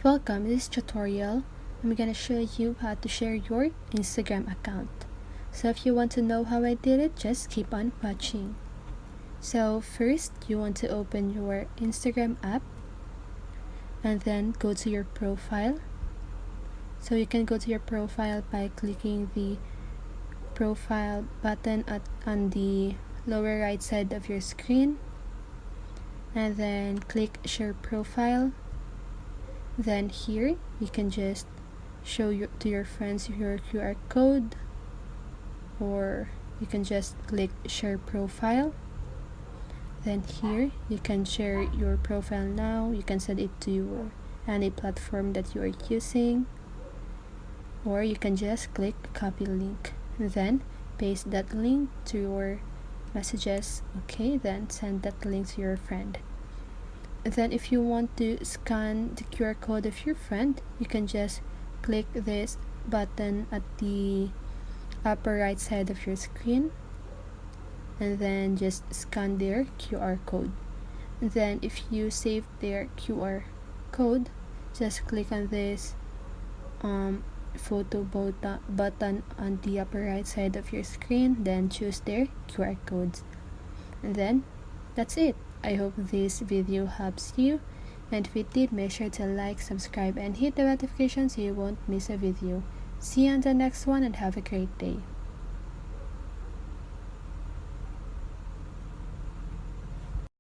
Welcome. In this tutorial, I'm gonna show you how to share your Instagram account. So if you want to know how I did it, just keep on watching. So first, you want to open your Instagram app and then go to your profile. So you can go to your profile by clicking the profile button on the lower right side of your screen, and then click share profile. Then here you can just show to your friends your QR code, or you can just click share profile. Then here you can share your profile now. You can send it to any platform that you are using, or you can just click copy link and then paste that link to your messages. Okay, then send that link to your friend. And then if you want to scan the QR code of your friend, you can just click this button at the upper right side of your screen and then just scan their QR code. And then if you save their QR code, just click on this photo button on the upper right side of your screen, then choose their QR codes. And then that's it. I hope this video helps you, and if it did, make sure to like, subscribe, and hit the notification so you won't miss a video. See you on the next one, and have a great day.